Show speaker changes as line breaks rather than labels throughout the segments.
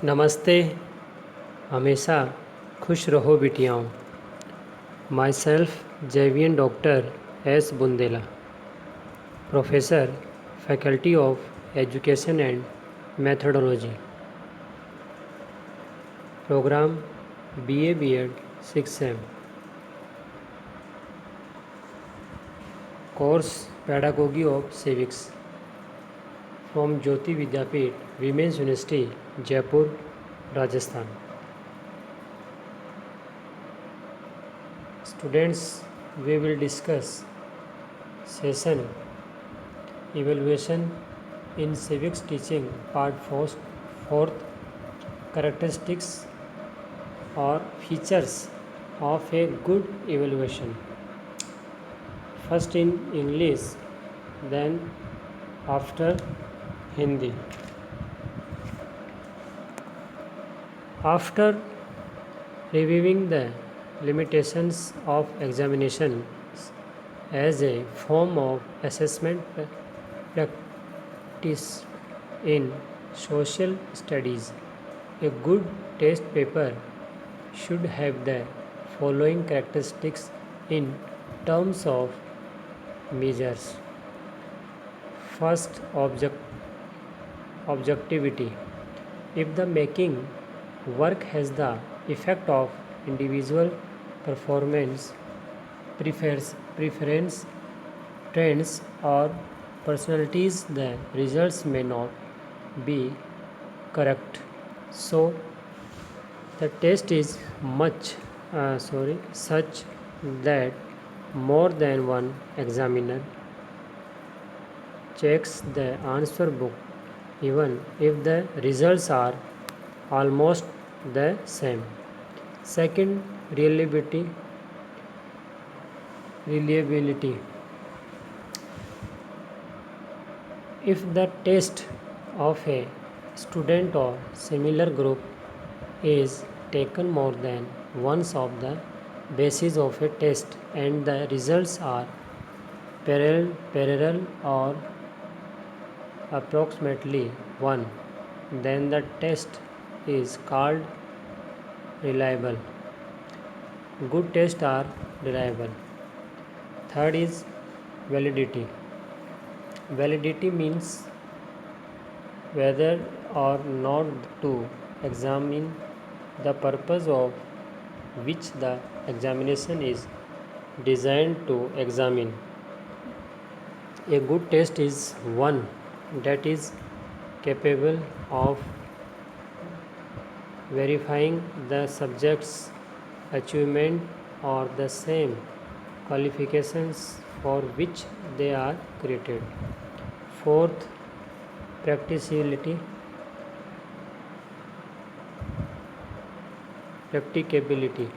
नमस्ते। हमेशा खुश रहो बिटियाओं। माई सेल्फ जेवियन doctor S Bundela, professor, faculty of education and methodology, programme BA B.Ed 6 sem, course pedagogy of civics from Jyoti Vidyapeeth women's university Jaipur Rajasthan. Students, we will discuss session evaluation in civics teaching part 4th, characteristics or features of a good evaluation. First in English, then after Hindi. After reviewing the limitations of examinations as a form of assessment practice in social studies, a good test paper should have the following characteristics in terms of measures. First, objectivity. If the making work has the effect of individual performance, preference, trends or personalities, the results may not be correct. So the test is such that more than one examiner checks the answer book even if the results are almost the same. Second, reliability. If the test of a student or similar group is taken more than once of the basis of a test and the results are parallel or approximately one, then the test is called reliable. Good tests are reliable. Third is validity. Validity means whether or not to examine the purpose of which the examination is designed to examine. A good test is one that is capable of verifying the subject's achievement or the same qualifications for which they are created. Fourth, practicability. Practicability.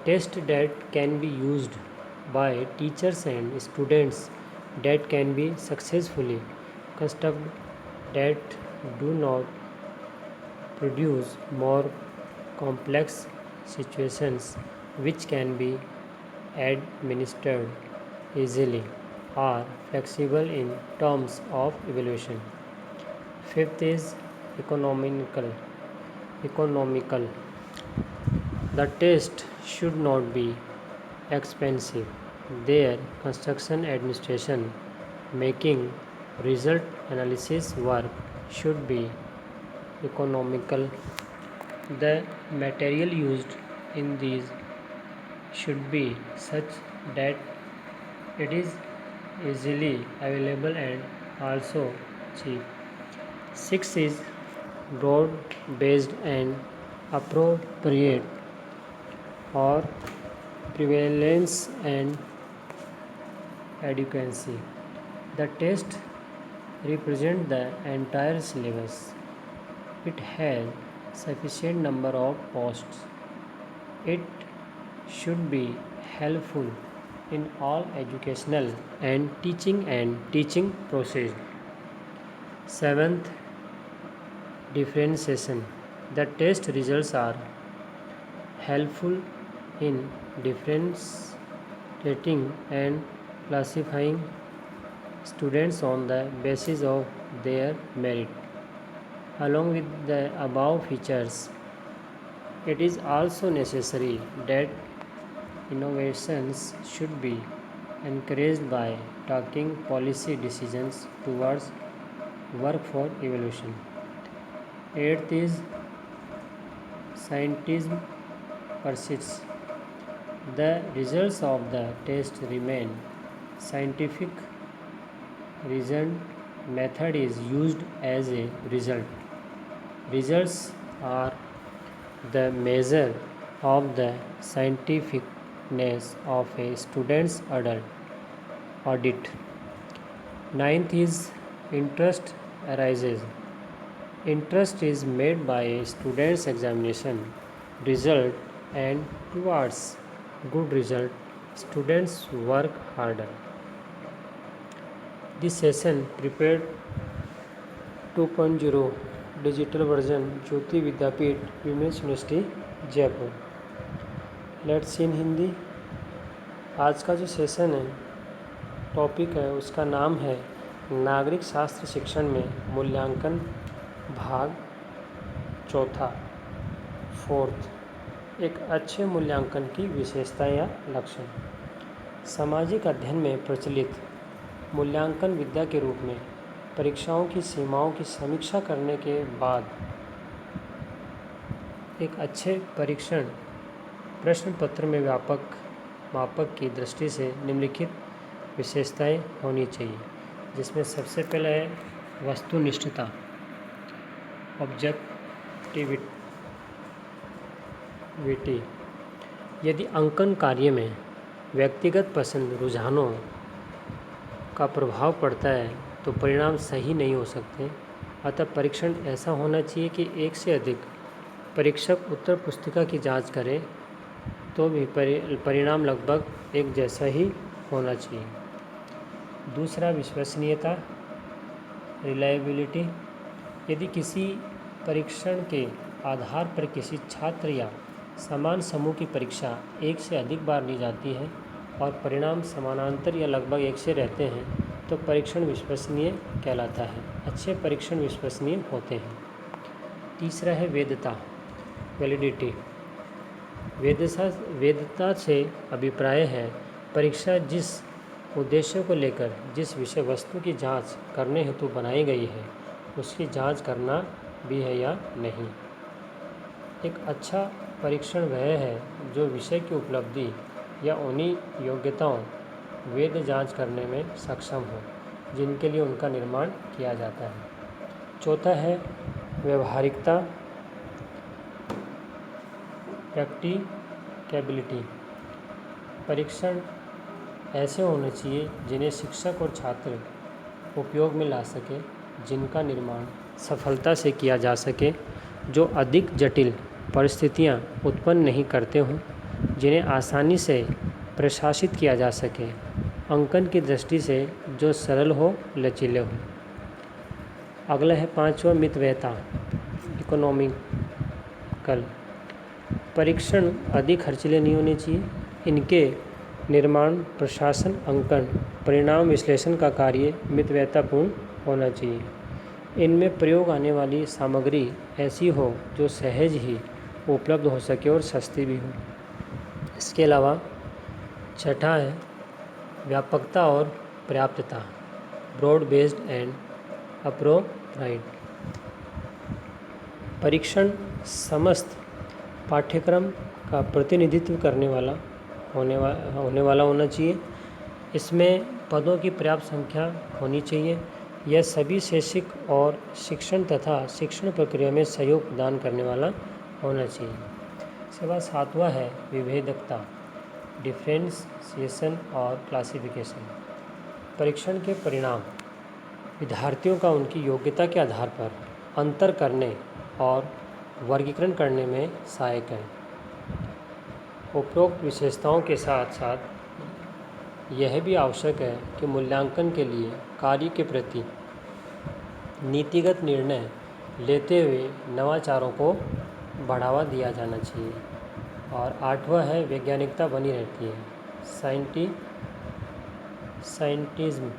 Test that can be used by teachers and students, that can be successfully constructed, that do not produce more complex situations, which can be administered easily, are flexible in terms of evaluation. Fifth is economical. The test should not be expensive. Their construction, administration, making result analysis work should be economical. The material used in these should be such that it is easily available and also cheap. Six is broad based and appropriate, or prevalence and adequacy. The test represents the entire syllabus. It has sufficient number of posts. It should be helpful in all educational and teaching process. Seventh, differentiation. The test results are helpful in differentiating and classifying students on the basis of their merit. Along with the above features, it is also necessary that innovations should be encouraged by taking policy decisions towards work for evolution. Eighth is scientism persists. The results of the test remain scientific. Reasoned method is used as a result. Results are the measure of the scientificness of a student's adult audit. Ninth is interest arises. Interest is made by a student's examination result, and towards good result, students work harder. This session prepared 2.0 digital version Jyoti Vidyapeeth Women's University Jaipur. Let's in Hindi. आज का जो session है, topic है, उसका नाम है नागरिक शास्त्र शिक्षण में मूल्यांकन भाग चौथा, फोर्थ। एक अच्छे मूल्यांकन की विशेषता या लक्षण। सामाजिक अध्ययन में प्रचलित मूल्यांकन विद्या के रूप में परीक्षाओं की सीमाओं की समीक्षा करने के बाद एक अच्छे परीक्षण प्रश्न पत्र में व्यापक मापक की दृष्टि से निम्नलिखित विशेषताएं होनी चाहिए, जिसमें सबसे पहले है वस्तुनिष्ठता, ऑब्जेक्टिविटी। यदि अंकन कार्य में व्यक्तिगत पसंद रुझानों का प्रभाव पड़ता है तो परिणाम सही नहीं हो सकते। अतः परीक्षण ऐसा होना चाहिए कि एक से अधिक परीक्षक उत्तर पुस्तिका की जांच करें तो भी परिणाम लगभग एक जैसा ही होना चाहिए। दूसरा, विश्वसनीयता, रिलायबिलिटी। यदि किसी परीक्षण के आधार पर किसी छात्र या समान समूह की परीक्षा एक से अधिक बार ली जाती है और परिणाम समानांतर या लगभग एक से रहते हैं तो परीक्षण विश्वसनीय कहलाता है। अच्छे परीक्षण विश्वसनीय होते हैं। तीसरा है वैधता, वैलिडिटी। वैधता से अभिप्राय है परीक्षा जिस उद्देश्य को लेकर जिस विषय वस्तु की जांच करने हेतु बनाई गई है उसकी जांच करना भी है या नहीं। एक अच्छा परीक्षण वह है जो विषय की उपलब्धि या उन्हीं योग्यताओं वैध जांच करने में सक्षम हो जिनके लिए उनका निर्माण किया जाता है। चौथा है व्यवहारिकता, प्रैक्टिकेबिलिटी। परीक्षण ऐसे होने चाहिए जिन्हें शिक्षक और छात्र उपयोग में ला सके, जिनका निर्माण सफलता से किया जा सके, जो अधिक जटिल परिस्थितियां उत्पन्न नहीं करते हों, जिन्हें आसानी से प्रशासित किया जा सके, अंकन की दृष्टि से जो सरल हो, लचीले हो। अगला है पांचवा, मितव्ययता, इकोनॉमिकल। परीक्षण अधिक खर्चीले नहीं होने चाहिए। इनके निर्माण, प्रशासन, अंकन, परिणाम विश्लेषण का कार्य मितव्ययतापूर्ण होना चाहिए। इनमें प्रयोग आने वाली सामग्री ऐसी हो जो सहज ही उपलब्ध हो सके और सस्ती भी हो। इसके अलावा छठा है व्यापकता और पर्याप्तता, ब्रॉड बेस्ड एंड अप्रोप्राइट। परीक्षण समस्त पाठ्यक्रम का प्रतिनिधित्व करने वाला होने वाला होना चाहिए। इसमें पदों की पर्याप्त संख्या होनी चाहिए। यह सभी शैक्षिक और शिक्षण तथा शिक्षण प्रक्रिया में सहयोग प्रदान करने वाला होना चाहिए। इसके बाद सातवां है विभेदकता, डिफ्रेंशिएशन और क्लासिफिकेशन। परीक्षण के परिणाम विद्यार्थियों का उनकी योग्यता के आधार पर अंतर करने और वर्गीकरण करने में सहायक है। उपरोक्त विशेषताओं के साथ साथ यह भी आवश्यक है कि मूल्यांकन के लिए कार्य के प्रति नीतिगत निर्णय लेते हुए नवाचारों को बढ़ावा दिया जाना चाहिए। और आठवां है वैज्ञानिकता बनी रहती है, साइंटिज्म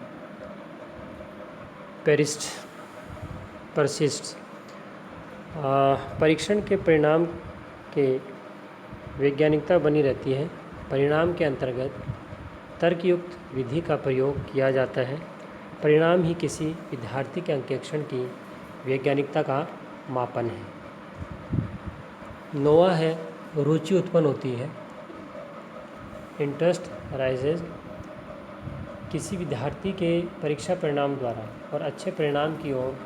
परसिस्ट। परीक्षण के परिणाम के वैज्ञानिकता बनी रहती है। परिणाम के अंतर्गत तर्कयुक्त विधि का प्रयोग किया जाता है। परिणाम ही किसी विद्यार्थी के अंकेक्षण की वैज्ञानिकता का मापन है। नोवा है, रुचि उत्पन्न होती है। इंटरेस्ट राइजेज, किसी विद्यार्थी के परीक्षा परिणाम द्वारा और अच्छे परिणाम की ओर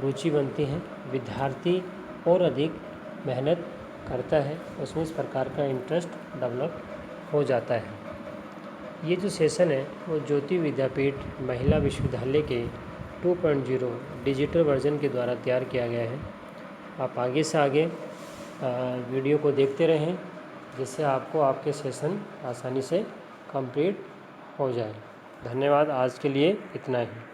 रुचि बनती है। विद्यार्थी और अधिक मेहनत करता है, उसमें इस प्रकार का इंटरेस्ट डेवलप हो जाता है। ये जो सेशन है वो ज्योति विद्यापीठ महिला विश्वविद्यालय के 2.0 डिजिटल वर्जन के द्वारा तैयार किया गया है। आप आगे से आगे वीडियो को देखते रहें, जिससे आपको आपके सेशन आसानी से कंप्लीट हो जाए। धन्यवाद। आज के लिए इतना ही।